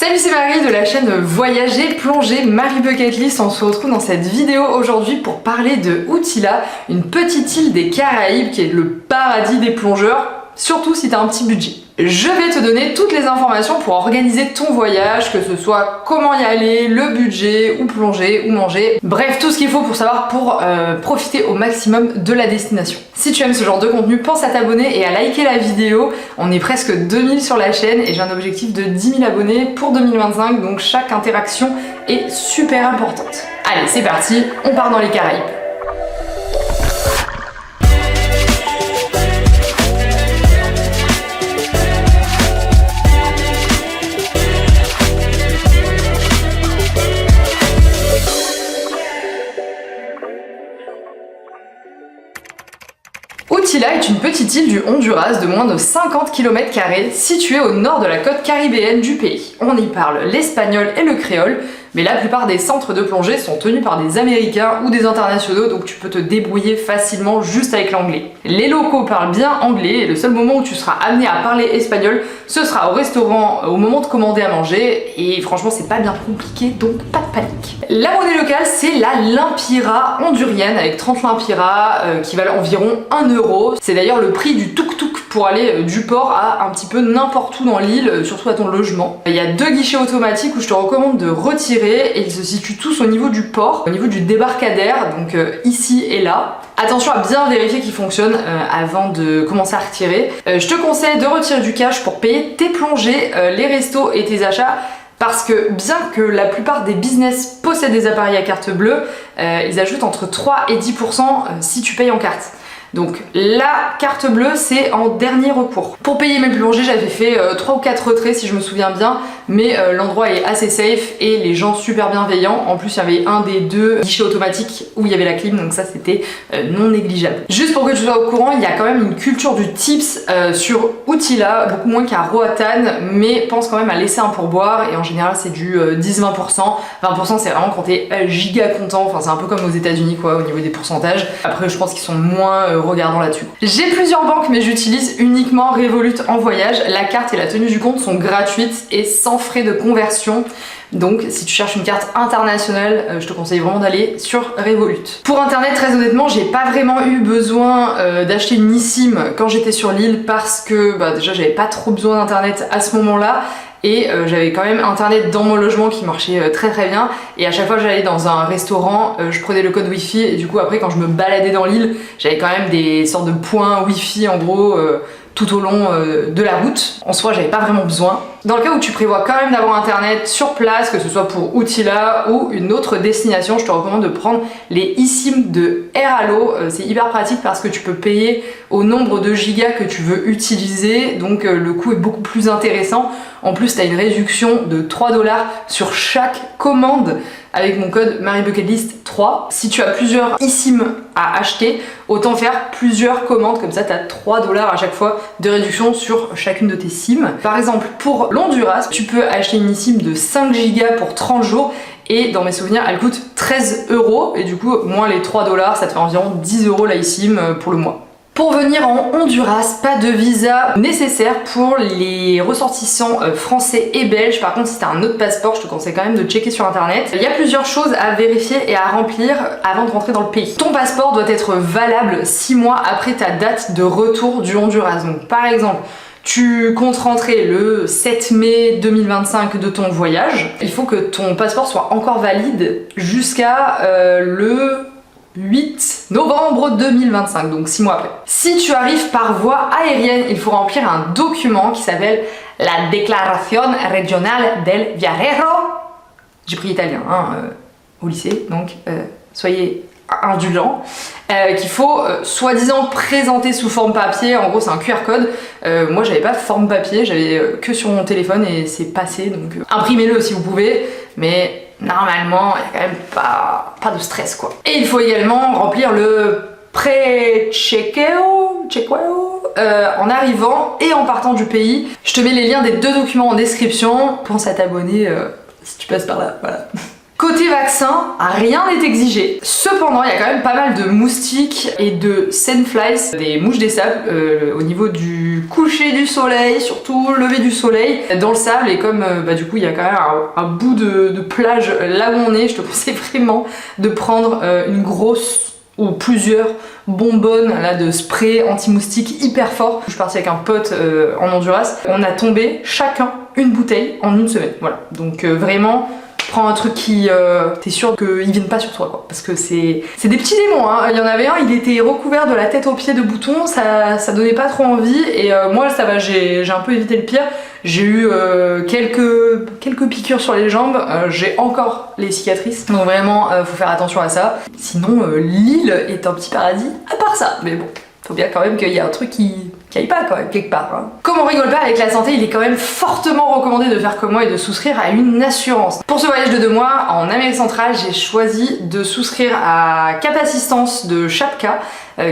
Salut, c'est Marie de la chaîne Voyager, Plonger, Marie Bucket List. On se retrouve dans cette vidéo aujourd'hui pour parler de Utila, une petite île des Caraïbes qui est le paradis des plongeurs, surtout si t'as un petit budget. Je vais te donner toutes les informations pour organiser ton voyage, que ce soit comment y aller, le budget, où plonger, où manger, bref, tout ce qu'il faut pour savoir pour profiter au maximum de la destination. Si tu aimes ce genre de contenu, pense à t'abonner et à liker la vidéo. On est presque 2000 sur la chaîne et j'ai un objectif de 10 000 abonnés pour 2025, donc chaque interaction est super importante. Allez, c'est parti, on part dans les Caraïbes. Utila est une petite île du Honduras de moins de 50 km² située au nord de la côte caribéenne du pays. On y parle l'espagnol et le créole, mais la plupart des centres de plongée sont tenus par des Américains ou des internationaux, donc tu peux te débrouiller facilement juste avec l'anglais. Les locaux parlent bien anglais et le seul moment où tu seras amené à parler espagnol, ce sera au restaurant au moment de commander à manger, et franchement c'est pas bien compliqué, donc pas de panique. La monnaie locale c'est la lempira hondurienne avec 30 lempiras qui valent environ 1 euro. C'est d'ailleurs le prix du tuk-tuk pour aller du port à un petit peu n'importe où dans l'île, surtout à ton logement. Il y a 2 guichets automatiques où je te recommande de retirer et ils se situent tous au niveau du port, au niveau du débarcadère, donc ici et là. Attention à bien vérifier qu'ils fonctionnent avant de commencer à retirer. Je te conseille de retirer du cash pour payer tes plongées, les restos et tes achats. Parce que bien que la plupart des business possèdent des appareils à carte bleue, ils ajoutent entre 3 et 10% si tu payes en carte. Donc la carte bleue c'est en dernier recours. Pour payer mes plongées j'avais fait 3 ou 4 retraits si je me souviens bien, mais l'endroit est assez safe et les gens super bienveillants. En plus il y avait un des 2 guichets automatiques où il y avait la clim, donc ça c'était non négligeable. Juste pour que tu sois au courant, il y a quand même une culture du tips sur Utila, beaucoup moins qu'à Roatan, mais pense quand même à laisser un pourboire et en général c'est du 10-20%. 20% c'est vraiment quand t'es giga content, enfin c'est un peu comme aux États-Unis quoi au niveau des pourcentages. Après je pense qu'ils sont moins regardant là-dessus. J'ai plusieurs banques mais j'utilise uniquement Revolut en voyage. La carte et la tenue du compte sont gratuites et sans frais de conversion. Donc si tu cherches une carte internationale, je te conseille vraiment d'aller sur Revolut. Pour internet, très honnêtement, j'ai pas vraiment eu besoin d'acheter une eSIM quand j'étais sur l'île parce que déjà j'avais pas trop besoin d'internet à ce moment-là. Et j'avais quand même internet dans mon logement qui marchait très très bien, et à chaque fois que j'allais dans un restaurant je prenais le code wifi et du coup après quand je me baladais dans l'île j'avais quand même des sortes de points wifi en gros tout au long de la route. En soi j'avais pas vraiment besoin. Dans le cas où tu prévois quand même d'avoir internet sur place, que ce soit pour Utila ou une autre destination, je te recommande de prendre les eSIM de Airalo. C'est hyper pratique parce que tu peux payer au nombre de gigas que tu veux utiliser, donc le coût est beaucoup plus intéressant. En plus tu as une réduction de 3$ sur chaque commande avec mon code MarieBucketList 3. Si tu as plusieurs eSIM à acheter, autant faire plusieurs commandes, comme ça tu as 3$ à chaque fois de réduction sur chacune de tes SIM. Par exemple pour l'Honduras, tu peux acheter une eSIM de 5 Go pour 30 jours et dans mes souvenirs elle coûte 13 € et du coup moins les 3$, ça te fait environ 10 € la eSIM pour le mois. Pour venir en Honduras, pas de visa nécessaire pour les ressortissants français et belges. Par contre, si tu as un autre passeport, je te conseille quand même de checker sur internet. Il y a plusieurs choses à vérifier et à remplir avant de rentrer dans le pays. Ton passeport doit être valable 6 mois après ta date de retour du Honduras. Donc par exemple, tu comptes rentrer le 7 mai 2025 de ton voyage. Il faut que ton passeport soit encore valide jusqu'à le 8 novembre 2025, donc 6 mois après. Si tu arrives par voie aérienne, il faut remplir un document qui s'appelle la Declaración Regional del Viajero. J'ai pris italien au lycée, donc soyez indulgents. Qu'il faut soi-disant présenter sous forme papier. En gros c'est un QR code. Moi j'avais pas forme papier, j'avais que sur mon téléphone et c'est passé, donc imprimez-le si vous pouvez, mais normalement il y a quand même pas de stress quoi. Et il faut également remplir le pré-chequeo en arrivant et en partant du pays. Je te mets les liens des 2 documents en description, pense à t'abonner si tu passes par là, voilà. Côté vaccin, rien n'est exigé. Cependant, il y a quand même pas mal de moustiques et de sandflies, des mouches des sables, au niveau du coucher du soleil, surtout lever du soleil, dans le sable. Et comme du coup il y a quand même un bout de plage là où on est, je te conseille vraiment de prendre une grosse ou plusieurs bonbonnes là, de spray anti-moustique hyper fort. Je suis partie avec un pote en Honduras, on a tombé chacun une bouteille en une semaine. Voilà, donc vraiment prends un truc qui t'es sûr qu'ils viennent pas sur toi quoi, parce que c'est des petits démons hein. Il y en avait un, il était recouvert de la tête aux pieds de boutons, ça donnait pas trop envie. Et moi ça va, j'ai un peu évité le pire. J'ai eu quelques piqûres sur les jambes, j'ai encore les cicatrices, donc vraiment faut faire attention à ça. Sinon l'île est un petit paradis à part ça, mais bon, faut bien quand même qu'il y ait un truc qui aille pas quand même quelque part hein. Comme on rigole pas avec la santé, il est quand même fortement recommandé de faire comme moi et de souscrire à une assurance. Pour ce voyage de 2 mois en Amérique centrale, j'ai choisi de souscrire à Cap Assistance de Chapka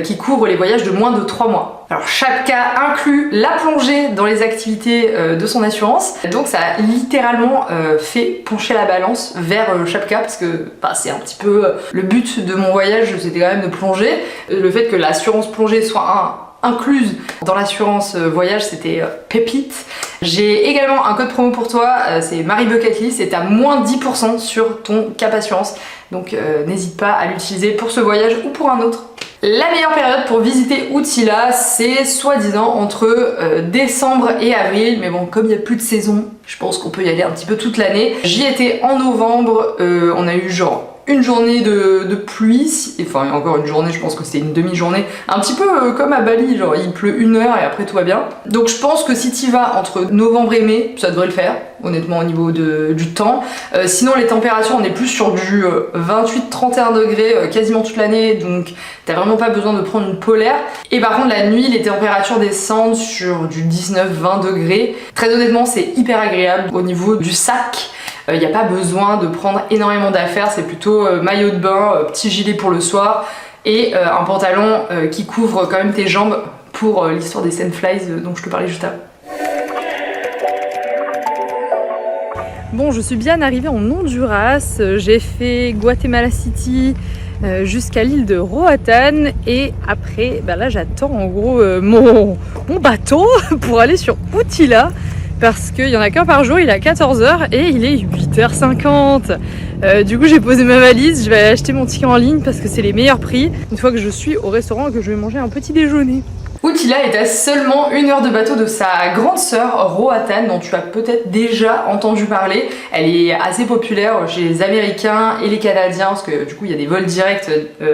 qui couvre les voyages de moins de 3 mois. Alors Chapka inclut la plongée dans les activités de son assurance, donc ça a littéralement fait pencher la balance vers Chapka, parce que c'est un petit peu le but de mon voyage, c'était quand même de plonger. Le fait que l'assurance plongée soit incluse dans l'assurance voyage, c'était pépite. J'ai également un code promo pour toi, c'est Marie Bucket List, et t'as moins 10% sur ton Cap Assurance, donc n'hésite pas à l'utiliser pour ce voyage ou pour un autre. La meilleure période pour visiter Outila, c'est soi-disant entre décembre et avril, mais bon, comme il n'y a plus de saison, je pense qu'on peut y aller un petit peu toute l'année. J'y étais en novembre, on a eu genre une journée de pluie, enfin encore une journée, je pense que c'était une demi-journée, un petit peu comme à Bali, genre il pleut 1 heure et après tout va bien. Donc je pense que si t'y vas entre novembre et mai, ça devrait le faire, honnêtement au niveau du temps. Sinon les températures, on est plus sur du 28-31 degrés quasiment toute l'année, donc t'as vraiment pas besoin de prendre une polaire. Et par contre la nuit, les températures descendent sur du 19-20 degrés. Très honnêtement, c'est hyper agréable au niveau du sac. Il n'y a pas besoin de prendre énormément d'affaires, c'est plutôt maillot de bain, petit gilet pour le soir et un pantalon qui couvre quand même tes jambes pour l'histoire des sandflies dont je te parlais juste avant. Bon, je suis bien arrivée en Honduras, j'ai fait Guatemala City jusqu'à l'île de Roatán et après là j'attends en gros mon bateau pour aller sur Outila. Parce qu'il n'y en a qu'un par jour, il est à 14h et il est 8h50. Du coup j'ai posé ma valise, je vais aller acheter mon ticket en ligne parce que c'est les meilleurs prix une fois que je suis au restaurant et que je vais manger un petit déjeuner. Outila est à seulement 1 heure de bateau de sa grande sœur Roatán, dont tu as peut-être déjà entendu parler. Elle est assez populaire chez les Américains et les Canadiens parce que du coup il y a des vols directs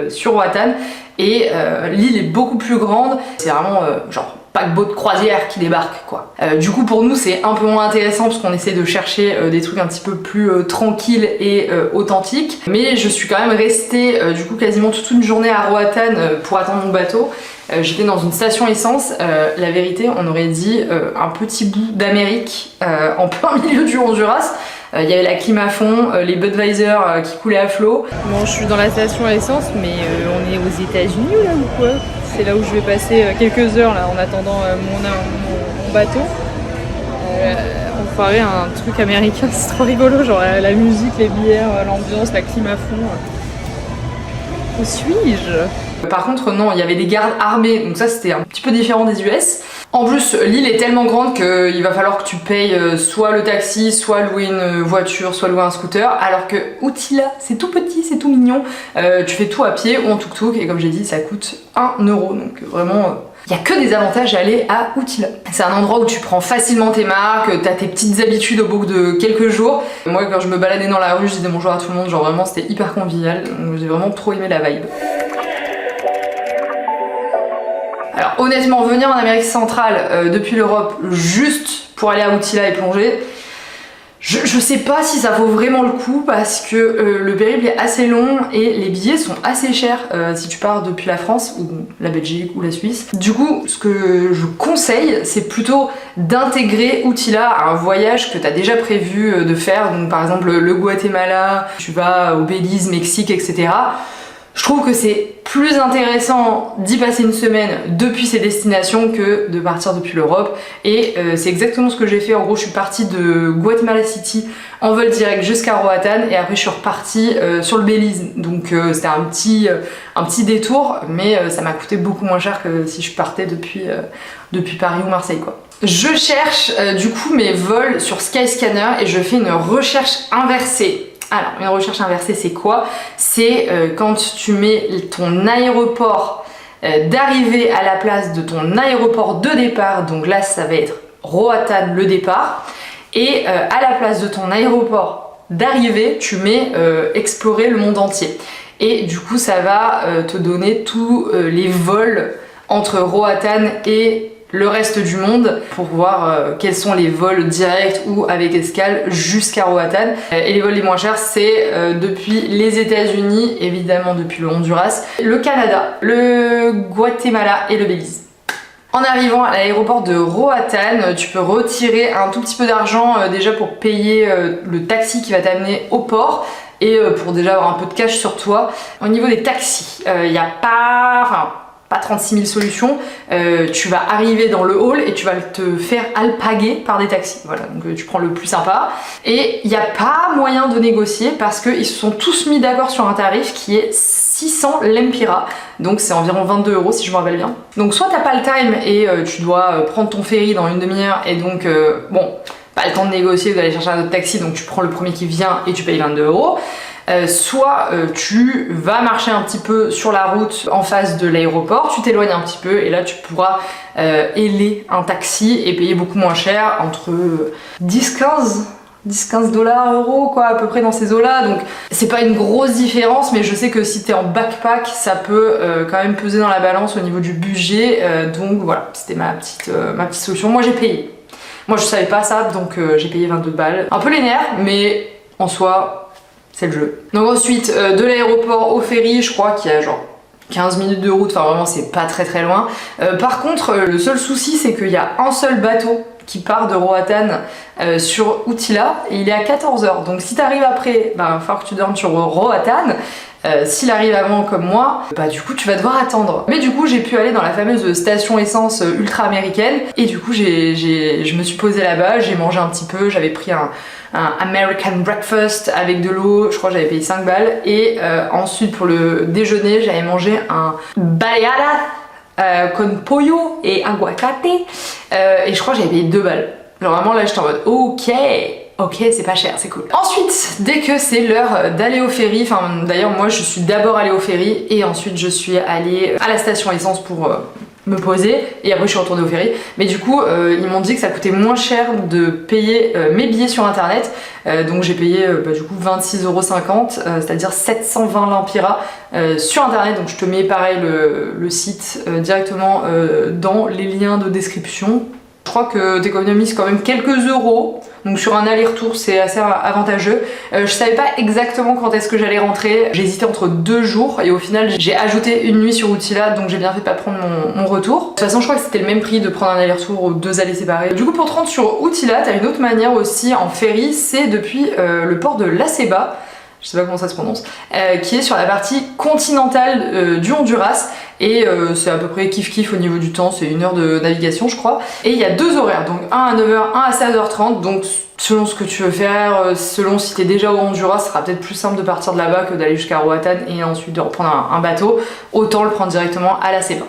sur Roatán et l'île est beaucoup plus grande. C'est vraiment genre paquebot de croisière qui débarque quoi. Du coup pour nous c'est un peu moins intéressant parce qu'on essaie de chercher des trucs un petit peu plus tranquilles et authentiques, mais je suis quand même restée du coup quasiment toute une journée à Roatán pour attendre mon bateau. J'étais dans une station essence, la vérité on aurait dit un petit bout d'Amérique en plein milieu du Honduras. Il y avait la clim à fond, les Budweiser qui coulaient à flot. Bon, je suis dans la station essence, mais on est aux États-Unis là ou quoi? C'est là où je vais passer quelques heures là en attendant mon bateau. On ferait un truc américain, c'est trop rigolo, genre la musique, les bières, l'ambiance, la clim à fond. Où suis-je? Par contre non, il y avait des gardes armés, donc ça c'était un petit peu différent des US. En plus l'île est tellement grande qu'il va falloir que tu payes soit le taxi, soit louer une voiture, soit louer un scooter, alors que Outila c'est tout petit, c'est tout mignon, tu fais tout à pied ou en tuk-tuk et comme j'ai dit ça coûte 1 €, donc vraiment il n'y a que des avantages à aller à Outila. C'est un endroit où tu prends facilement tes marques, t'as tes petites habitudes au bout de quelques jours. Moi quand je me baladais dans la rue je disais bonjour à tout le monde, genre vraiment c'était hyper convivial, donc j'ai vraiment trop aimé la vibe. Alors honnêtement, venir en Amérique centrale depuis l'Europe juste pour aller à Outila et plonger, je sais pas si ça vaut vraiment le coup parce que le périple est assez long et les billets sont assez chers si tu pars depuis la France ou la Belgique ou la Suisse. Du coup, ce que je conseille, c'est plutôt d'intégrer Outila à un voyage que tu as déjà prévu de faire. Donc par exemple le Guatemala, tu vas au Belize, Mexique, etc. Je trouve que c'est plus intéressant d'y passer une semaine depuis ces destinations que de partir depuis l'Europe. Et c'est exactement ce que j'ai fait. En gros, je suis partie de Guatemala City en vol direct jusqu'à Roatán et après je suis repartie sur le Belize. Donc c'était un petit détour, mais ça m'a coûté beaucoup moins cher que si je partais depuis Paris ou Marseille, quoi. Je cherche du coup mes vols sur Skyscanner et je fais une recherche inversée. Alors, une recherche inversée, c'est quoi? C'est quand tu mets ton aéroport d'arrivée à la place de ton aéroport de départ, donc là ça va être Roatán le départ, et à la place de ton aéroport d'arrivée, tu mets explorer le monde entier. Et du coup, ça va te donner tous les vols entre Roatán et le reste du monde pour voir quels sont les vols directs ou avec escale jusqu'à Roatán. Et les vols les moins chers, c'est depuis les États-Unis, évidemment depuis le Honduras, le Canada, le Guatemala et le Belize. En arrivant à l'aéroport de Roatán, tu peux retirer un tout petit peu d'argent déjà pour payer le taxi qui va t'amener au port et pour déjà avoir un peu de cash sur toi. Au niveau des taxis, il n'y a pas 36 000 solutions. Tu vas arriver dans le hall et tu vas te faire alpaguer par des taxis. Voilà, donc tu prends le plus sympa. Et il n'y a pas moyen de négocier parce qu'ils se sont tous mis d'accord sur un tarif qui est 600 lempiras. Donc c'est environ 22 € si je me rappelle bien. Donc soit t'as pas le time et tu dois prendre ton ferry dans une demi-heure et donc bon, pas le temps de négocier, d'aller chercher un autre taxi, donc tu prends le premier qui vient et tu payes 22 €. Soit tu vas marcher un petit peu sur la route en face de l'aéroport, tu t'éloignes un petit peu et là tu pourras héler un taxi et payer beaucoup moins cher, entre 10-15 $, quoi, à peu près dans ces eaux-là. Donc c'est pas une grosse différence, mais je sais que si t'es en backpack, ça peut quand même peser dans la balance au niveau du budget. Donc voilà, c'était ma petite solution. Moi j'ai payé. Moi je savais pas ça, donc j'ai payé 22 balles. Un peu les nerfs, mais en soi, c'est le jeu. Donc ensuite, de l'aéroport au ferry, je crois qu'il y a genre 15 minutes de route, enfin vraiment c'est pas très loin. Par contre, le seul souci c'est qu'il y a un seul bateau qui part de Roatán sur Utila et il est à 14 h. Donc si t'arrives après, bah il va falloir que tu dormes sur Roatán. S'il arrive avant comme moi, bah du coup tu vas devoir attendre. Mais du coup j'ai pu aller dans la fameuse station essence ultra américaine et du coup je me suis posée là-bas, j'ai mangé un petit peu, j'avais pris un American breakfast avec de l'eau, je crois que j'avais payé 5 balles et ensuite pour le déjeuner j'avais mangé un baleada con pollo et aguacate et je crois que j'avais payé 2 balles. Genre vraiment là j'étais en mode ok, c'est pas cher, c'est cool. Ensuite, dès que c'est l'heure d'aller au ferry, enfin d'ailleurs moi je suis d'abord allée au ferry et ensuite je suis allée à la station essence pour me poser et après je suis retournée au ferry. Mais du coup ils m'ont dit que ça coûtait moins cher de payer mes billets sur internet, donc j'ai payé du coup 26,50 €, c'est-à-dire 720 lempiras sur internet. Donc je te mets pareil le site directement dans les liens de description. Je crois que t'économises quand même quelques euros, donc sur un aller-retour c'est assez avantageux. Je savais pas exactement quand est-ce que j'allais rentrer, j'hésitais entre 2 jours et au final j'ai ajouté une nuit sur Utila, donc j'ai bien fait de pas prendre mon retour. De toute façon je crois que c'était le même prix de prendre un aller-retour ou 2 allées séparées. Du coup pour te rendre sur Utila, t'as une autre manière aussi en ferry, c'est depuis le port de La Ceiba, je sais pas comment ça se prononce, qui est sur la partie continentale du Honduras. Et c'est à peu près kiff au niveau du temps, c'est 1 heure de navigation je crois. Et il y a 2 horaires, donc un à 9 h, un à 16h30, donc selon ce que tu veux faire, selon si t'es déjà au Honduras, ce sera peut-être plus simple de partir de là-bas que d'aller jusqu'à Roatán et ensuite de reprendre un bateau, autant le prendre directement à La Ceiba.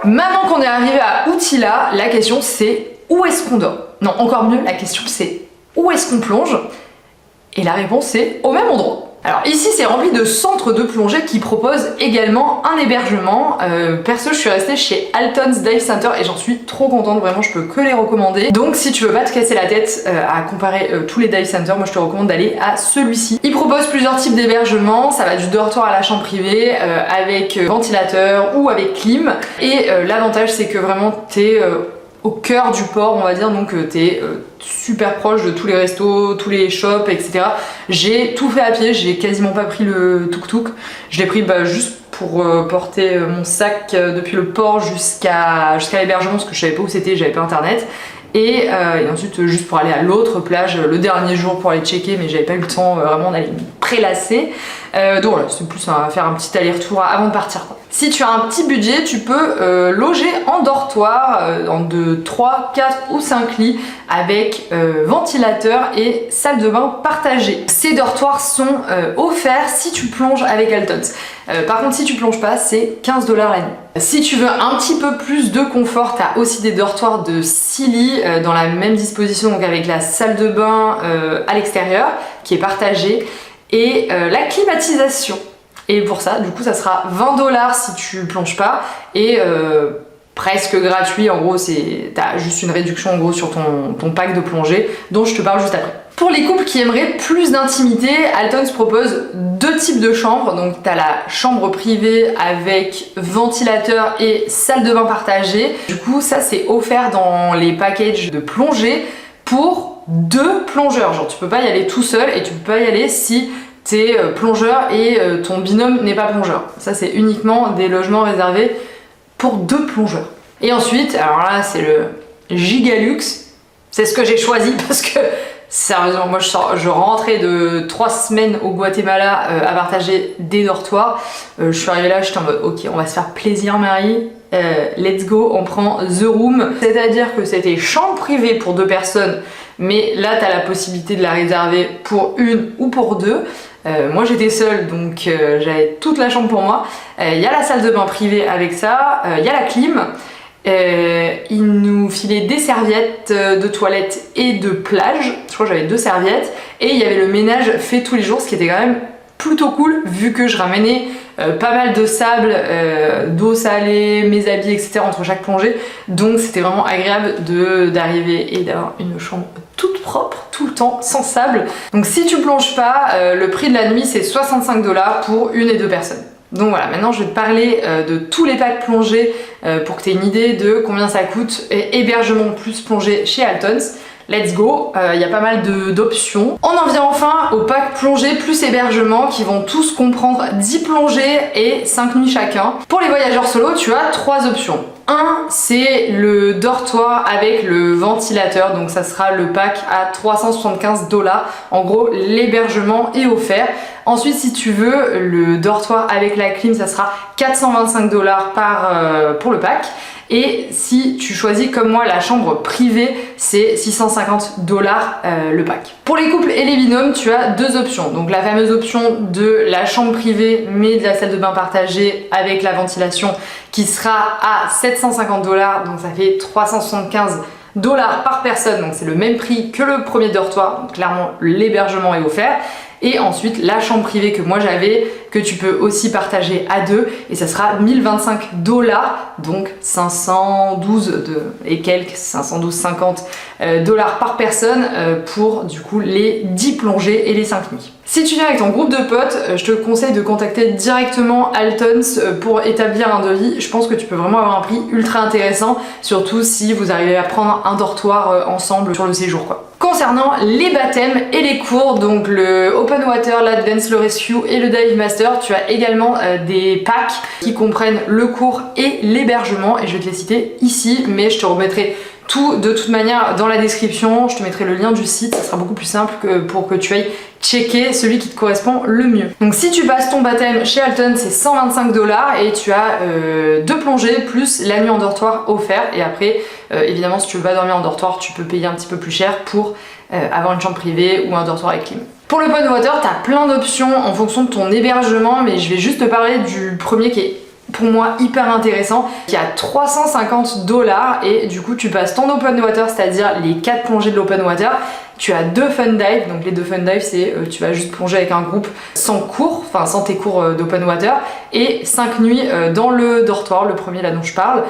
Maintenant qu'on est arrivé à Utila, la question c'est où est-ce qu'on dort? Non, encore mieux, la question c'est où est-ce qu'on plonge? Et la réponse est au même endroit. Alors ici c'est rempli de centres de plongée qui proposent également un hébergement. Perso je suis restée chez Alton's Dive Center et j'en suis trop contente, vraiment je peux que les recommander. Donc si tu veux pas te casser la tête à comparer tous les dive centers, moi je te recommande d'aller à celui-ci. Il propose plusieurs types d'hébergement, ça va du dortoir à la chambre privée avec ventilateur ou avec clim. Et l'avantage c'est que vraiment t'es au cœur du port on va dire, donc t'es super proche de tous les restos, tous les shops, etc. J'ai tout fait à pied, j'ai quasiment pas pris le tuk-tuk, je l'ai pris juste pour porter mon sac depuis le port jusqu'à l'hébergement parce que je savais pas où c'était, j'avais pas internet. Et ensuite juste pour aller à l'autre plage le dernier jour pour aller checker, mais j'avais pas eu le temps vraiment d'aller prélassé. Donc voilà, c'est plus à faire un petit aller-retour avant de partir, quoi. Si tu as un petit budget, tu peux loger en dortoir de 3, 4 ou 5 lits avec ventilateur et salle de bain partagée. Ces dortoirs sont offerts si tu plonges avec Altons. Par contre, si tu plonges pas, c'est 15 $ la nuit. Si tu veux un petit peu plus de confort, tu as aussi des dortoirs de 6 lits dans la même disposition, donc avec la salle de bain à l'extérieur qui est partagée et la climatisation. Et pour ça, du coup, ça sera 20 $ si tu plonges pas et presque gratuit. En gros, t'as juste une réduction en gros sur ton pack de plongée dont je te parle juste après. Pour les couples qui aimeraient plus d'intimité, Altons propose 2 types de chambres. Donc tu as la chambre privée avec ventilateur et salle de bain partagée. Du coup, ça c'est offert dans les packages de plongée pour 2 plongeurs. Genre tu peux pas y aller tout seul et tu peux pas y aller si t'es plongeur et ton binôme n'est pas plongeur. Ça c'est uniquement des logements réservés pour 2 plongeurs. Et ensuite, alors là c'est le Gigalux. C'est ce que j'ai choisi parce que sérieusement, moi je rentrais de 3 semaines au Guatemala à partager des dortoirs. Je suis arrivée là, j'étais en mode ok, on va se faire plaisir Marie, let's go, on prend The Room. C'est-à-dire que c'était chambre privée pour 2 personnes, mais là t'as la possibilité de la réserver pour 1 ou pour 2. Moi j'étais seule donc j'avais toute la chambre pour moi. Il y a la salle de bain privée avec ça, il y a la clim. Il nous filait des serviettes de toilette et de plage. Je crois que j'avais 2 serviettes. Et il y avait le ménage fait tous les jours, ce qui était quand même plutôt cool vu que je ramenais pas mal de sable, d'eau salée, mes habits, etc. entre chaque plongée. Donc c'était vraiment agréable d'arriver et d'avoir une chambre toute propre tout le temps, sans sable. Donc si tu plonges pas, le prix de la nuit c'est 65 $ pour 1 et 2 personnes. Donc voilà, maintenant je vais te parler de tous les packs plongés pour que tu aies une idée de combien ça coûte et hébergement plus plongée chez Altons. Let's go, il y a pas mal d'options. On en vient enfin au pack plongée plus hébergement qui vont tous comprendre 10 plongées et 5 nuits chacun. Pour les voyageurs solo, tu as 3 options. Un, c'est le dortoir avec le ventilateur, donc ça sera le pack à 375 $. En gros, l'hébergement est offert. Ensuite, si tu veux le dortoir avec la clim, ça sera 425 $ pour le pack. Et si tu choisis comme moi la chambre privée, c'est 650 $ le pack. Pour les couples et les binômes, tu as 2 options. Donc la fameuse option de la chambre privée mais de la salle de bain partagée avec la ventilation qui sera à 750 $, donc ça fait 375 $ par personne, donc c'est le même prix que le premier dortoir, donc clairement l'hébergement est offert. Et ensuite la chambre privée que moi j'avais, que tu peux aussi partager à 2, et ça sera 1025 $, donc 512 et quelques, 512,50 $ par personne pour du coup les 10 plongées et les 5 nuits. Si tu viens avec ton groupe de potes, je te conseille de contacter directement Altons pour établir un devis. Je pense que tu peux vraiment avoir un prix ultra intéressant, surtout si vous arrivez à prendre un dortoir ensemble sur le séjour, quoi. Concernant les baptêmes et les cours, donc le Open Water, l'Advance, le Rescue et le Dive Master, tu as également des packs qui comprennent le cours et l'hébergement, et je vais te les citer ici, mais je te remettrai tout de toute manière dans la description. Je te mettrai le lien du site, ça sera beaucoup plus simple pour que tu ailles checker celui qui te correspond le mieux. Donc si tu passes ton baptême chez Altons, c'est 125 $ et tu as 2 plongées plus la nuit en dortoir offert. Et après, évidemment, si tu veux pas dormir en dortoir, tu peux payer un petit peu plus cher pour avoir une chambre privée ou un dortoir avec clim. Pour le Open Water, tu as plein d'options en fonction de ton hébergement, mais je vais juste te parler du premier qui est pour moi hyper intéressant, qui a 350 $ et du coup tu passes ton Open Water, c'est-à-dire les 4 plongées de l'Open Water. Tu as 2 fun dives, donc les 2 fun dives c'est tu vas juste plonger avec un groupe sans cours, enfin sans tes cours d'Open Water, et 5 nuits dans le dortoir, le premier là dont je parle.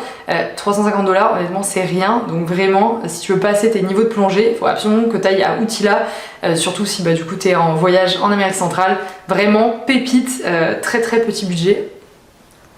350 $, honnêtement c'est rien, donc vraiment si tu veux passer tes niveaux de plongée, il faut absolument que tu ailles à Utila, surtout si du coup tu es en voyage en Amérique centrale. Vraiment pépite, très très petit budget.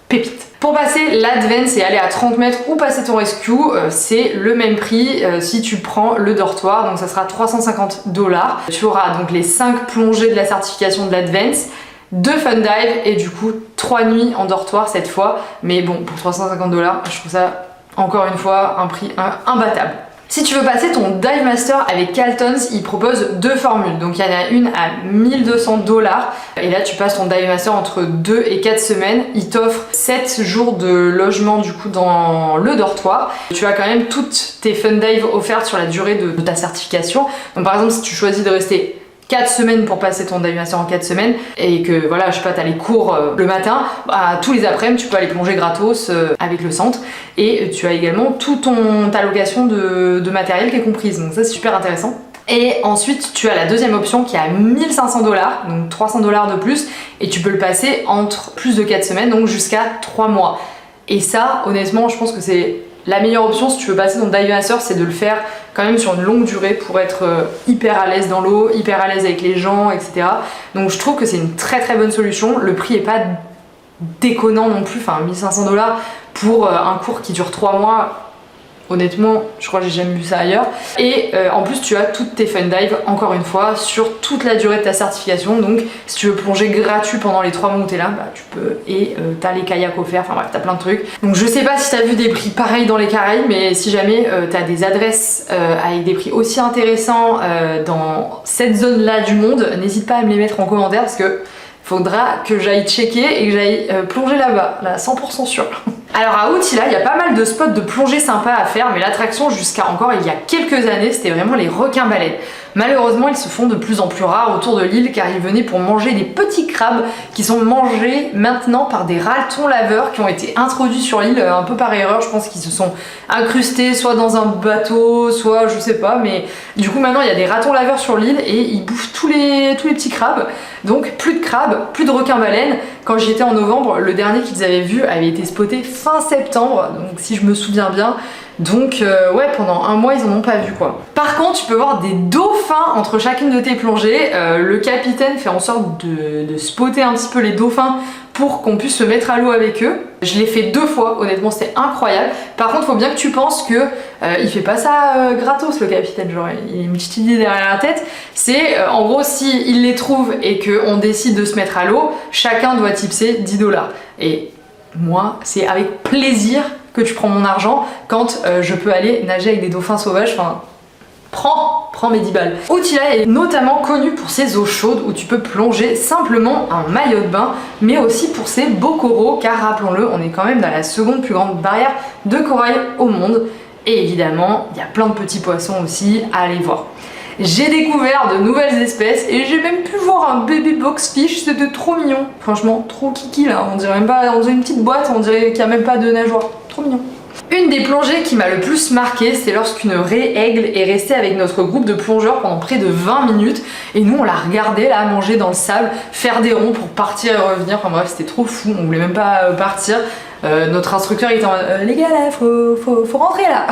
Pépite. Pour passer l'Advance et aller à 30 mètres ou passer ton Rescue, c'est le même prix si tu prends le dortoir, donc ça sera 350 $. Tu auras donc les 5 plongées de la certification de l'Advance, 2 fun dive et du coup 3 nuits en dortoir cette fois, mais bon pour 350 $, je trouve ça encore une fois un prix imbattable. Si tu veux passer ton Dive Master avec Caltons, ils proposent deux formules. Donc il y en a une à 1200 $, et là tu passes ton Dive Master entre 2 et 4 semaines. Ils t'offrent 7 jours de logement du coup dans le dortoir. Tu as quand même toutes tes fun dives offertes sur la durée de ta certification. Donc par exemple si tu choisis de rester 4 semaines pour passer ton Dive Master en 4 semaines et que voilà, je sais pas, t'as les cours le matin, bah, tous les après-midi tu peux aller plonger gratos avec le centre, et tu as également toute ta location de matériel qui est comprise, donc ça c'est super intéressant. Et ensuite tu as la deuxième option qui est à 1500 $, donc 300 $ de plus, et tu peux le passer entre plus de 4 semaines, donc jusqu'à 3 mois. Et ça honnêtement je pense que c'est la meilleure option si tu veux passer ton Dive Master, c'est de le faire quand même sur une longue durée pour être hyper à l'aise dans l'eau, hyper à l'aise avec les gens, etc. Donc je trouve que c'est une très très bonne solution. Le prix est pas déconnant non plus, enfin 1500 $ pour un cours qui dure 3 mois. Honnêtement, je crois que j'ai jamais vu ça ailleurs. Et en plus, tu as toutes tes fun dives, encore une fois, sur toute la durée de ta certification. Donc, si tu veux plonger gratuit pendant les 3 mois où t'es là, bah tu peux. Et t'as les kayaks offerts, enfin bref, t'as plein de trucs. Donc, je sais pas si t'as vu des prix pareils dans les Caraïbes, mais si jamais t'as des adresses avec des prix aussi intéressants dans cette zone-là du monde, n'hésite pas à me les mettre en commentaire parce que faudra que j'aille checker et que j'aille plonger là-bas, là, 100% sûr. Alors à Outila, il y a pas mal de spots de plongée sympas à faire, mais l'attraction jusqu'à encore il y a quelques années, c'était vraiment les requins-baleines. Malheureusement, ils se font de plus en plus rares autour de l'île car ils venaient pour manger des petits crabes qui sont mangés maintenant par des ratons laveurs qui ont été introduits sur l'île un peu par erreur. Je pense qu'ils se sont incrustés soit dans un bateau, soit je sais pas, mais du coup maintenant il y a des ratons laveurs sur l'île et ils bouffent tous les petits crabes. Donc plus de crabes, plus de requins-baleines. Quand j'y étais en novembre, le dernier qu'ils avaient vu avait été spoté fin septembre, donc si je me souviens bien. Donc ouais, pendant un mois ils en ont pas vu quoi. Par contre tu peux voir des dauphins entre chacune de tes plongées. Le capitaine fait en sorte de spotter un petit peu les dauphins pour qu'on puisse se mettre à l'eau avec eux. Je l'ai fait 2 fois, honnêtement c'était incroyable. Par contre faut bien que tu penses que il fait pas ça gratos le capitaine, genre il a une petite idée derrière la tête. C'est en gros si il les trouve et qu'on décide de se mettre à l'eau, chacun doit tipser 10 $. Et moi c'est avec plaisir que tu prends mon argent quand je peux aller nager avec des dauphins sauvages, enfin prends mes 10 balles. Outila est notamment connu pour ses eaux chaudes où tu peux plonger simplement en maillot de bain, mais aussi pour ses beaux coraux car rappelons-le, on est quand même dans la seconde plus grande barrière de corail au monde et évidemment il y a plein de petits poissons aussi à aller voir. J'ai découvert de nouvelles espèces et j'ai même pu voir un baby boxfish, c'était trop mignon. Franchement, trop kiki là, on dirait même pas, on dirait une petite boîte, on dirait qu'il n'y a même pas de nageoire. Trop mignon. Une des plongées qui m'a le plus marqué, c'est lorsqu'une raie aigle est restée avec notre groupe de plongeurs pendant près de 20 minutes et nous on la regardait là manger dans le sable, faire des ronds pour partir et revenir, enfin bref c'était trop fou, on voulait même pas partir. Notre instructeur était en mode les gars là faut rentrer là,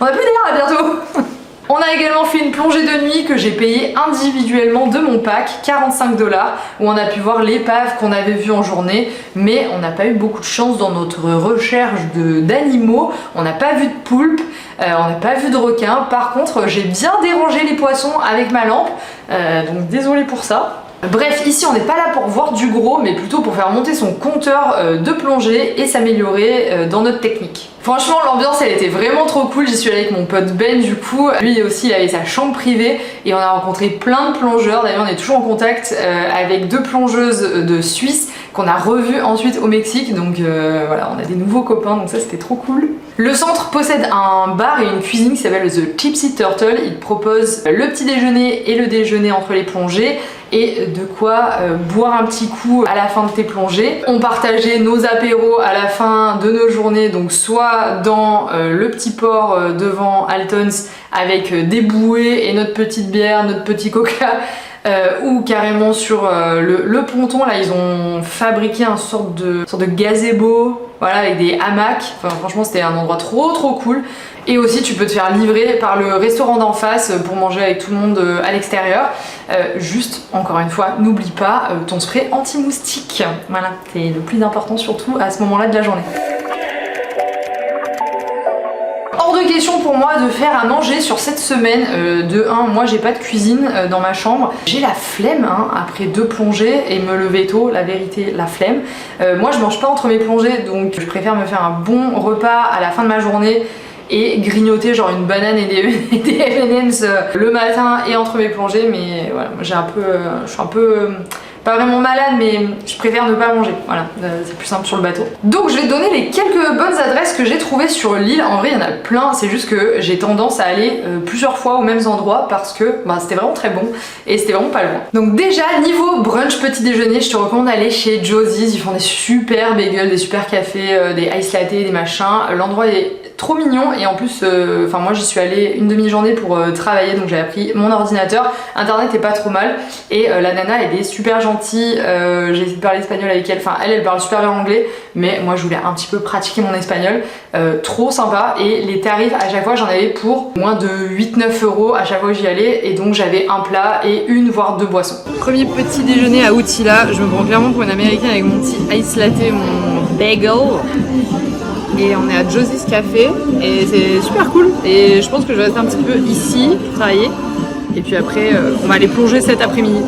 on a plus d'air là bientôt. On a également fait une plongée de nuit que j'ai payée individuellement de mon pack, 45 $, où on a pu voir l'épave qu'on avait vue en journée, mais on n'a pas eu beaucoup de chance dans notre recherche d'animaux. On n'a pas vu de poulpe, on n'a pas vu de requin. Par contre, j'ai bien dérangé les poissons avec ma lampe, donc désolée pour ça. Bref, ici on n'est pas là pour voir du gros, mais plutôt pour faire monter son compteur de plongée et s'améliorer dans notre technique. Franchement, l'ambiance elle était vraiment trop cool. J'y suis allée avec mon pote Ben du coup. Lui aussi il avait sa chambre privée et on a rencontré plein de plongeurs. D'ailleurs on est toujours en contact avec 2 plongeuses de Suisse qu'on a revues ensuite au Mexique. Donc voilà, on a des nouveaux copains, donc ça c'était trop cool. Le centre possède un bar et une cuisine qui s'appelle The Tipsy Turtle. Il propose le petit déjeuner et le déjeuner entre les plongées et de quoi boire un petit coup à la fin de tes plongées. On partageait nos apéros à la fin de nos journées, donc soit dans le petit port devant Altons avec des bouées et notre petite bière, notre petit coca, ou carrément sur le ponton. Là ils ont fabriqué une sorte de gazebo, voilà, avec des hamacs. Enfin franchement c'était un endroit trop cool. Et aussi tu peux te faire livrer par le restaurant d'en face pour manger avec tout le monde à l'extérieur. Juste encore une fois, n'oublie pas ton spray anti-moustique. Voilà, c'est le plus important surtout à ce moment-là de la journée. Hors de question pour moi de faire à manger sur cette semaine. De 1, moi j'ai pas de cuisine dans ma chambre. J'ai la flemme après 2 plongées et me lever tôt, la vérité, la flemme. Moi je mange pas entre mes plongées, donc je préfère me faire un bon repas à la fin de ma journée et grignoter genre une banane et des M&M's le matin et entre mes plongées. Mais voilà, je suis un peu pas vraiment malade, mais je préfère ne pas manger. Voilà, c'est plus simple sur le bateau. Donc je vais te donner les quelques bonnes adresses que j'ai trouvées sur l'île. En vrai, il y en a plein. C'est juste que j'ai tendance à aller plusieurs fois aux mêmes endroits parce que c'était vraiment très bon et c'était vraiment pas loin. Donc déjà, niveau brunch petit déjeuner, je te recommande d'aller chez Josie's. Ils font des super bagels, des super cafés, des ice latte, des machins. L'endroit est trop mignon et en plus, moi j'y suis allée une demi-journée pour travailler, donc j'avais pris mon ordinateur. Internet est pas trop mal et la nana elle est super gentille. J'ai essayé de parler espagnol avec elle, enfin elle parle super bien anglais, mais moi je voulais un petit peu pratiquer mon espagnol. Trop sympa et les tarifs à chaque fois j'en avais pour moins de 8-9 € à chaque fois que j'y allais et donc j'avais un plat et une voire deux boissons. Premier petit déjeuner à Utila, je me prends clairement pour une américaine avec mon petit ice latte, mon bagel. Et on est à Josie's Café et c'est super cool et je pense que je vais rester un petit peu ici pour travailler et puis après on va aller plonger cet après-midi.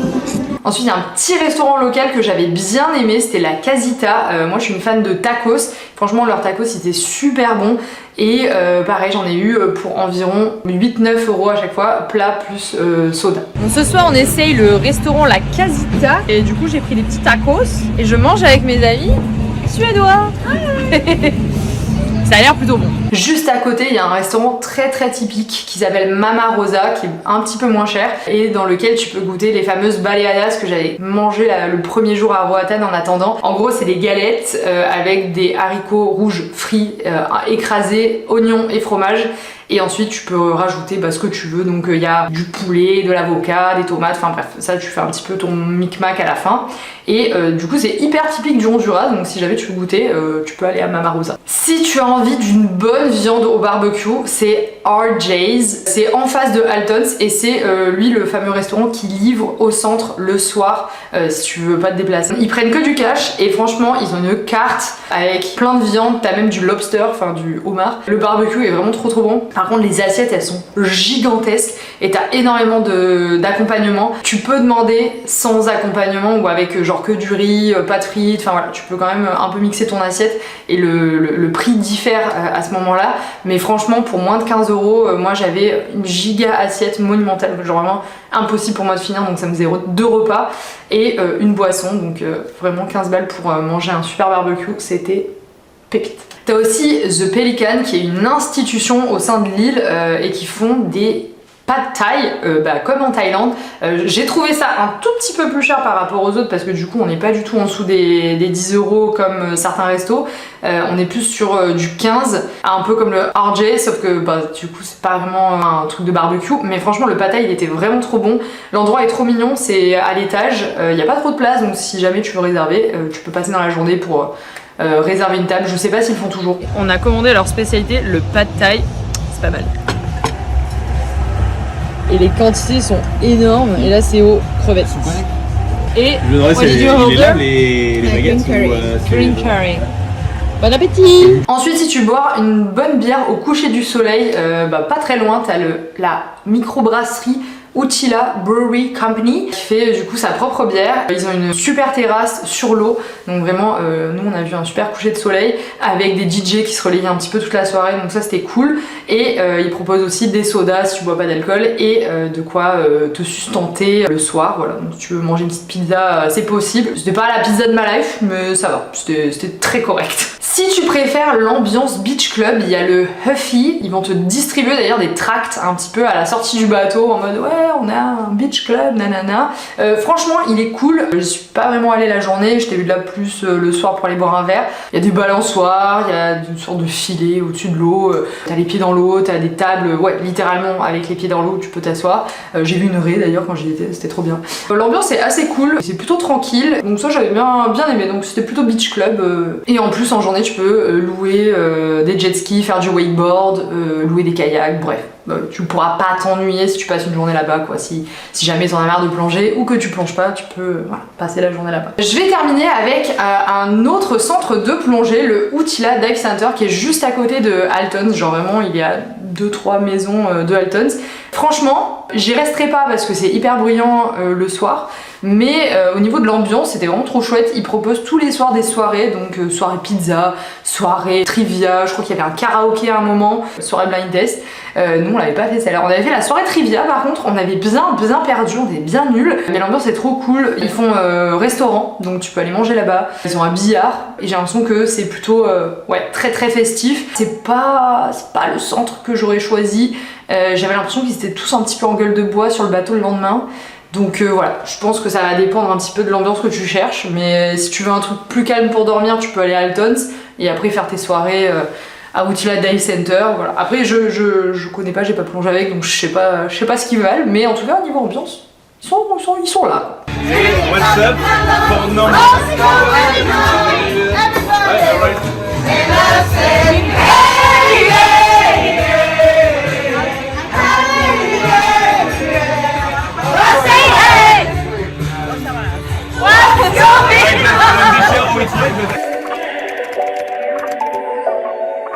Ensuite il y a un petit restaurant local que j'avais bien aimé, c'était la Casita. Moi je suis une fan de tacos, franchement leur tacos c'était super bon et pareil j'en ai eu pour environ 8-9 € à chaque fois, plat plus soda. Bon, ce soir on essaye le restaurant la Casita et du coup j'ai pris des petits tacos et je mange avec mes amis suédois. Ça a l'air plutôt bon. Juste à côté, il y a un restaurant très typique qui s'appelle Mama Rosa, qui est un petit peu moins cher et dans lequel tu peux goûter les fameuses baleadas que j'avais mangé le premier jour à Roatan en attendant. En gros, c'est des galettes avec des haricots rouges frits, écrasés, oignons et fromage. Et ensuite tu peux rajouter ce que tu veux, donc il y a du poulet, de l'avocat, des tomates, enfin bref, ça tu fais un petit peu ton micmac à la fin. Et du coup c'est hyper typique du Honduras, donc si jamais tu veux goûter, tu peux aller à Mama Rosa. Si tu as envie d'une bonne viande au barbecue, c'est RJ's, c'est en face de Alton's et c'est lui le fameux restaurant qui livre au centre le soir si tu veux pas te déplacer. Ils prennent que du cash et franchement ils ont une carte avec plein de viande, t'as même du lobster, enfin du homard. Le barbecue est vraiment trop bon. Par contre les assiettes elles sont gigantesques et t'as énormément d'accompagnement. Tu peux demander sans accompagnement ou avec genre que du riz, pas de frites, enfin voilà, tu peux quand même un peu mixer ton assiette et le prix diffère à ce moment là. Mais franchement pour moins de 15 €, moi j'avais une giga assiette monumentale, genre vraiment impossible pour moi de finir, donc ça me faisait 2 repas et une boisson, donc vraiment 15 balles pour manger un super barbecue, c'était pépite. T'as aussi The Pelican qui est une institution au sein de l'île et qui font des pad thai, comme en Thaïlande. J'ai trouvé ça un tout petit peu plus cher par rapport aux autres parce que du coup on n'est pas du tout en dessous des 10 € comme certains restos. On est plus sur du 15, un peu comme le RJ, sauf que du coup c'est pas vraiment un truc de barbecue, mais franchement le pad thai il était vraiment trop bon. L'endroit est trop mignon, c'est à l'étage, il n'y a pas trop de place, donc si jamais tu veux réserver, tu peux passer dans la journée pour réserver une table. Je sais pas s'ils le font toujours. On a commandé leur spécialité, le pad thai, c'est pas mal. Et les quantités sont énormes et là c'est aux crevettes. Et je voudrais c'est il est là les baguettes green curry. Bon appétit. Ensuite si tu bois une bonne bière au coucher du soleil, pas très loin t'as la microbrasserie Utila Brewery Company qui fait du coup sa propre bière. Ils ont une super terrasse sur l'eau, donc vraiment nous on a vu un super coucher de soleil avec des DJ qui se relayaient un petit peu toute la soirée, donc ça c'était cool. Et ils proposent aussi des sodas si tu bois pas d'alcool et de quoi te sustenter le soir. Voilà, donc si tu veux manger une petite pizza, c'est possible. C'était pas la pizza de ma life, mais ça va, c'était très correct. Si tu préfères l'ambiance beach club, il y a le Huffy. Ils vont te distribuer d'ailleurs des tracts un petit peu à la sortie du bateau en mode ouais on a un beach club nanana. Franchement il est cool. Je suis pas vraiment allée la journée, je t'ai vu de là plus le soir pour aller boire un verre. Il y a des balançoires, il y a une sorte de filet au-dessus de l'eau. T'as les pieds dans l'eau, t'as des tables, ouais littéralement avec les pieds dans l'eau tu peux t'asseoir. J'ai vu une raie d'ailleurs quand j'y étais, c'était trop bien. L'ambiance est assez cool, c'est plutôt tranquille, donc ça j'avais bien aimé, donc c'était plutôt beach club. Et en plus en journée tu peux louer des jet skis, faire du wakeboard, louer des kayaks, bref. Tu pourras pas t'ennuyer si tu passes une journée là-bas quoi. Si jamais t'en as marre de plonger ou que tu plonges pas, tu peux passer la journée là-bas. Je vais terminer avec un autre centre de plongée, le Utila Dive Center qui est juste à côté de Alton's, genre vraiment il y a 2-3 maisons de Alton's. Franchement, j'y resterai pas parce que c'est hyper bruyant le soir, mais au niveau de l'ambiance, c'était vraiment trop chouette. Ils proposent tous les soirs des soirées, donc soirée pizza, soirée trivia, je crois qu'il y avait un karaoké à un moment, soirée blind test. Nous on l'avait pas fait celle-là, on avait fait la soirée trivia par contre, on avait bien perdu, on était bien nuls, mais l'ambiance est trop cool. Ils font restaurant, donc tu peux aller manger là-bas, ils ont un billard, et j'ai l'impression que c'est plutôt ouais, très festif. C'est pas le centre que j'aurais choisi, j'avais l'impression qu'ils étaient tous un petit peu en gueule de bois sur le bateau le lendemain. Donc voilà, je pense que ça va dépendre un petit peu de l'ambiance que tu cherches, mais si tu veux un truc plus calme pour dormir, tu peux aller à Altons et après faire tes soirées à Outila Dive Center. Voilà. Après je connais pas, j'ai pas plongé avec, donc je sais pas ce qu'ils veulent, mais en tout cas au niveau ambiance, ils sont là. What's up?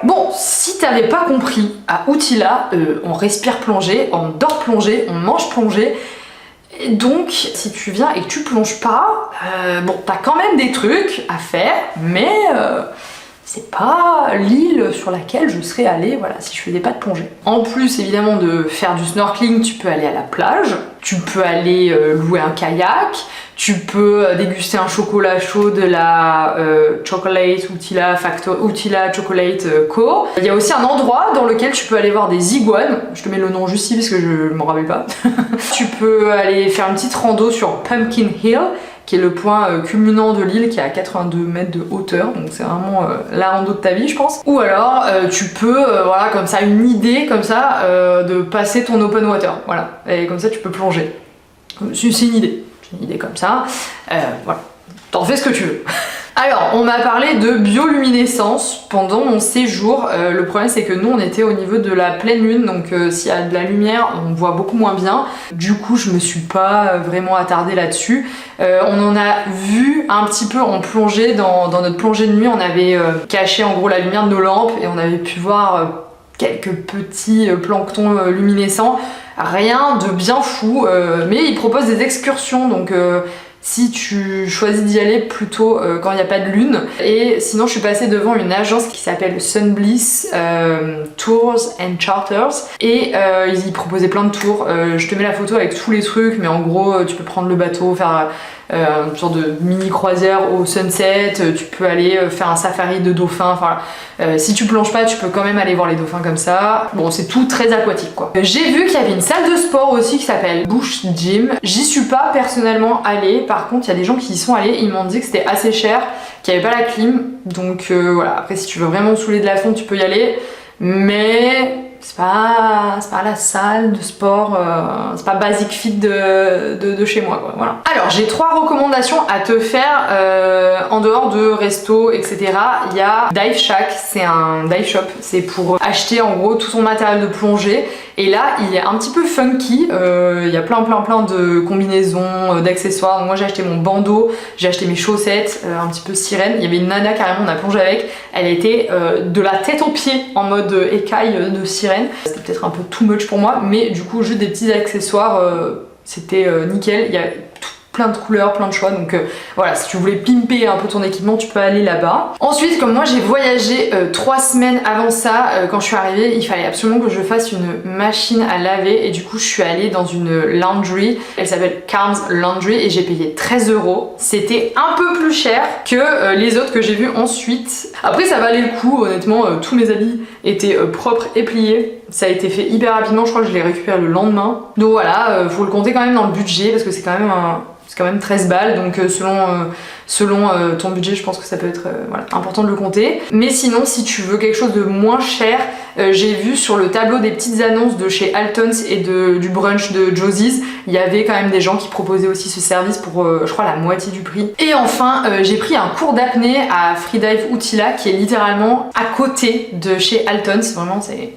Bon, si t'avais pas compris, à Outila, on respire plongée, on dort plongée, on mange plongée. Et donc, si tu viens et que tu plonges pas, bon, t'as quand même des trucs à faire, mais c'est pas l'île sur laquelle je serais allée, voilà, si je faisais pas de plongée. En plus, évidemment, de faire du snorkeling, tu peux aller à la plage, tu peux aller louer un kayak, tu peux déguster un chocolat chaud de la Chocolate Outila Chocolate Co. Il y a aussi un endroit dans lequel tu peux aller voir des iguanes. Je te mets le nom juste ici parce que je m'en rappelle pas. Tu peux aller faire une petite rando sur Pumpkin Hill, qui est le point culminant de l'île, qui est à 82 mètres de hauteur, donc c'est vraiment la rando de ta vie, je pense. Ou alors tu peux, voilà, comme ça, une idée comme ça, de passer ton open water, voilà, et comme ça tu peux plonger. C'est une idée. Une idée comme ça, voilà, t'en fais ce que tu veux. Alors, on m'a parlé de bioluminescence pendant mon séjour. Le problème, c'est que nous, on était au niveau de la pleine lune, donc s'il y a de la lumière, on voit beaucoup moins bien. Du coup, je me suis pas vraiment attardée là-dessus. On en a vu un petit peu en plongée, dans notre plongée de nuit, on avait caché en gros la lumière de nos lampes et on avait pu voir quelques petits planctons luminescents. Rien de bien fou, mais ils proposent des excursions, donc si tu choisis d'y aller plutôt quand il n'y a pas de lune. Et sinon je suis passée devant une agence qui s'appelle Sunbliss Tours and Charters, et ils y proposaient plein de tours. Je te mets la photo avec tous les trucs, mais en gros tu peux prendre le bateau, faire une sorte de mini croisière au sunset, tu peux aller faire un safari de dauphins, enfin si tu plonges pas tu peux quand même aller voir les dauphins comme ça. Bon, c'est tout très aquatique quoi. J'ai vu qu'il y avait une salle de sport aussi qui s'appelle Bush Gym. J'y suis pas personnellement allée, par contre il y a des gens qui y sont allés, ils m'ont dit que c'était assez cher, qu'il n'y avait pas la clim, donc voilà, après si tu veux vraiment saouler de la fonte tu peux y aller, mais c'est pas la salle de sport, c'est pas Basic Fit de chez moi quoi, voilà. Alors j'ai 3 recommandations à te faire en dehors de resto etc. Il y a Dive Shack, c'est un dive shop, c'est pour acheter en gros tout son matériel de plongée, et là il est un petit peu funky, il y a plein de combinaisons, d'accessoires. Moi j'ai acheté mon bandeau, j'ai acheté mes chaussettes, un petit peu sirène. Il y avait une nana carrément, on a plongé avec, elle était de la tête aux pieds en mode écaille de sirène. C'était peut-être un peu too much pour moi, mais du coup juste des petits accessoires, c'était nickel. Il y a plein de couleurs, plein de choix, donc voilà, si tu voulais pimper un peu ton équipement tu peux aller là-bas. Ensuite, comme moi j'ai voyagé 3 semaines avant ça, quand je suis arrivée il fallait absolument que je fasse une machine à laver, et du coup je suis allée dans une laundry, elle s'appelle Carm's Laundry, et j'ai payé 13 €. C'était un peu plus cher que les autres que j'ai vus ensuite. Après ça valait le coup, honnêtement, tous mes habits étaient propres et pliés. Ça a été fait hyper rapidement, je crois que je l'ai récupéré le lendemain. Donc voilà, faut le compter quand même dans le budget parce que c'est quand même 13 balles, donc selon ton budget je pense que ça peut être voilà, important de le compter. Mais sinon si tu veux quelque chose de moins cher, j'ai vu sur le tableau des petites annonces de chez Altons et du brunch de Josie's, il y avait quand même des gens qui proposaient aussi ce service pour je crois la moitié du prix. Et enfin j'ai pris un cours d'apnée à Freedive Outila qui est littéralement à côté de chez Altons, vraiment c'est...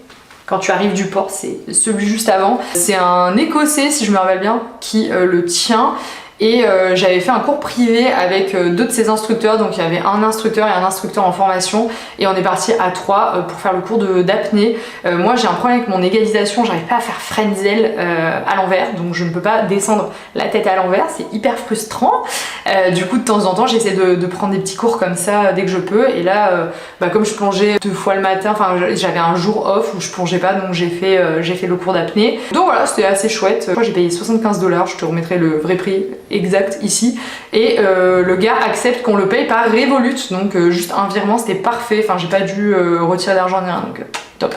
Quand tu arrives du port, c'est celui juste avant. C'est un Écossais, si je me rappelle bien, qui le tient. et j'avais fait un cours privé avec deux de ses instructeurs, donc il y avait un instructeur et un instructeur en formation et on est parti à 3 pour faire le cours d'apnée. Moi j'ai un problème avec mon égalisation, j'arrive pas à faire frenzel à l'envers, donc je ne peux pas descendre la tête à l'envers, c'est hyper frustrant. Du coup de temps en temps j'essaie de prendre des petits cours comme ça dès que je peux, et là comme je plongeais 2 fois le matin, enfin j'avais un jour off où je plongeais pas, donc j'ai fait le cours d'apnée. Donc voilà, c'était assez chouette. Moi j'ai payé 75 $, je te remettrai le vrai prix exact ici, et le gars accepte qu'on le paye par Revolut, donc juste un virement, c'était parfait, enfin j'ai pas dû retirer d'argent ni rien, donc top.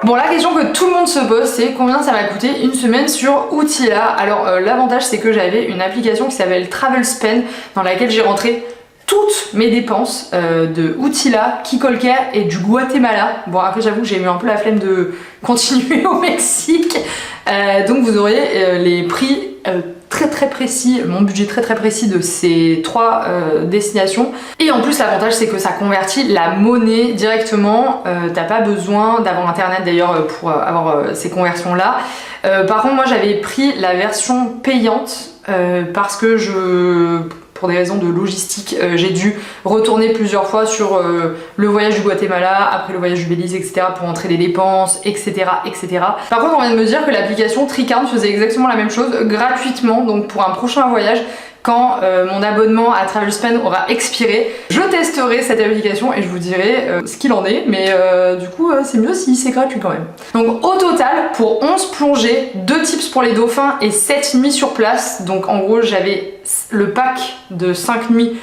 Bon, la question que tout le monde se pose, c'est combien ça m'a coûté une semaine sur Outila. Alors l'avantage c'est que j'avais une application qui s'appelle TravelSpend dans laquelle j'ai rentré toutes mes dépenses de Outila, Kikolker et du Guatemala. Bon après j'avoue que j'ai eu un peu la flemme de continuer au Mexique, donc vous aurez les prix très précis, mon budget très précis de ces 3 destinations. Et en plus l'avantage c'est que ça convertit la monnaie directement, t'as pas besoin d'avoir internet d'ailleurs pour avoir ces conversions là. Par contre moi j'avais pris la version payante parce que pour des raisons de logistique, j'ai dû retourner plusieurs fois sur le voyage du Guatemala, après le voyage du Belize, etc. pour entrer des dépenses, etc. Par contre, on vient de me dire que l'application Tricarn faisait exactement la même chose gratuitement, donc pour un prochain voyage, quand mon abonnement à TravelSpend aura expiré, je testerai cette application et je vous dirai ce qu'il en est, mais du coup c'est mieux si c'est gratuit quand même. Donc au total, pour 11 plongées, 2 tips pour les dauphins et 7 nuits sur place, donc en gros j'avais le pack de 5 nuits,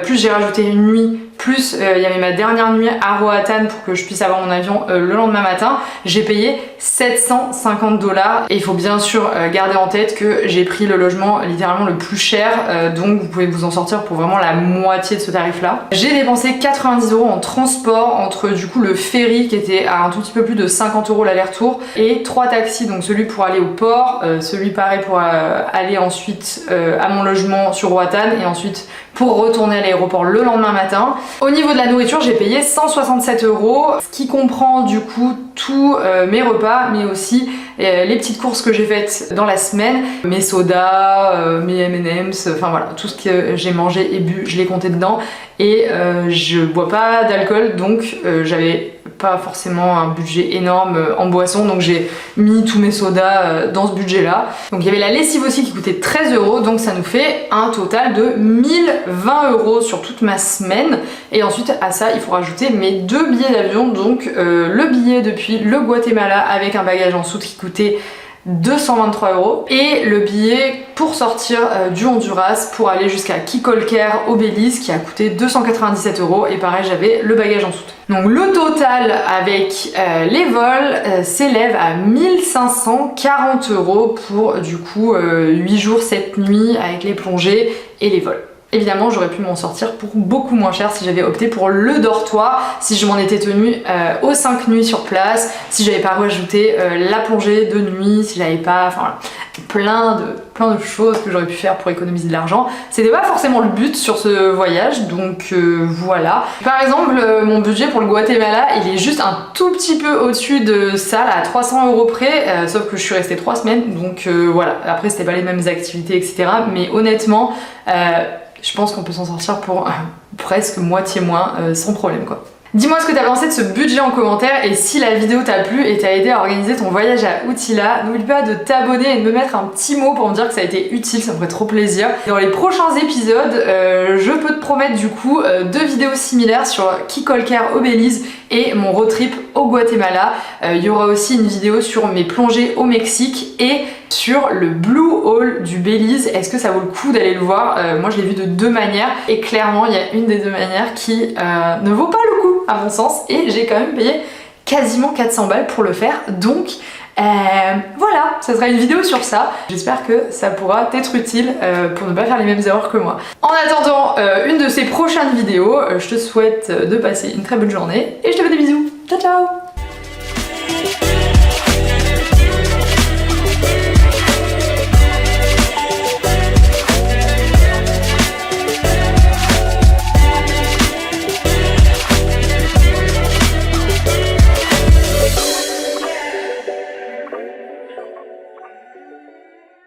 plus j'ai rajouté une nuit, plus il y avait ma dernière nuit à Roatan pour que je puisse avoir mon avion le lendemain matin. J'ai payé 750 $, et il faut bien sûr garder en tête que j'ai pris le logement littéralement le plus cher, donc vous pouvez vous en sortir pour vraiment la moitié de ce tarif là. J'ai dépensé 90 € en transport entre du coup le ferry qui était à un tout petit peu plus de 50 € l'aller-retour et 3 taxis, donc celui pour aller au port, celui pareil pour aller ensuite à mon logement sur Roatan et ensuite pour retourner à l'aéroport le lendemain matin. Au niveau de la nourriture, j'ai payé 167 €, ce qui comprend du coup tous mes repas, mais aussi les petites courses que j'ai faites dans la semaine, mes sodas, mes M&M's, enfin voilà, tout ce que j'ai mangé et bu, je l'ai compté dedans. Et je bois pas d'alcool, donc j'avais pas forcément un budget énorme en boisson, donc j'ai mis tous mes sodas dans ce budget là. Donc il y avait la lessive aussi qui coûtait 13 €, donc ça nous fait un total de 1020 € sur toute ma semaine. Et ensuite à ça il faut rajouter mes 2 billets d'avion, donc le billet depuis le Guatemala avec un bagage en soute qui coûtait 223 € et le billet pour sortir du Honduras pour aller jusqu'à Kikolker au Belize qui a coûté 297 € et pareil j'avais le bagage en soute. Donc le total avec les vols s'élève à 1540 € pour du coup 8 jours 7 nuits avec les plongées et les vols. Évidemment j'aurais pu m'en sortir pour beaucoup moins cher si j'avais opté pour le dortoir, si je m'en étais tenue aux 5 nuits sur place, si j'avais pas rajouté la plongée de nuit, si j'avais pas, enfin plein de choses que j'aurais pu faire pour économiser de l'argent. C'était pas forcément le but sur ce voyage, donc voilà. Par exemple mon budget pour le Guatemala il est juste un tout petit peu au-dessus de ça, à 300 € près, sauf que je suis restée 3 semaines, donc voilà. Après c'était pas les mêmes activités etc, mais honnêtement je pense qu'on peut s'en sortir pour presque moitié moins sans problème quoi. Dis-moi ce que t'as pensé de ce budget en commentaire et si la vidéo t'a plu et t'a aidé à organiser ton voyage à Outila, n'oublie pas de t'abonner et de me mettre un petit mot pour me dire que ça a été utile, ça me ferait trop plaisir. Dans les prochains épisodes, je peux te promettre du coup 2 vidéos similaires sur Kikolker au Belize et mon road trip au Guatemala. Il y aura aussi une vidéo sur mes plongées au Mexique et sur le Blue Hole du Belize. Est-ce que ça vaut le coup d'aller le voir? Moi je l'ai vu de 2 manières et clairement il y a une des 2 manières qui ne vaut pas le coup à mon sens et j'ai quand même payé quasiment 400 balles pour le faire, donc voilà, ça sera une vidéo sur ça. J'espère que ça pourra t'être utile pour ne pas faire les mêmes erreurs que moi. En attendant une de ces prochaines vidéos, je te souhaite de passer une très bonne journée et je te fais des bisous. Ciao ciao.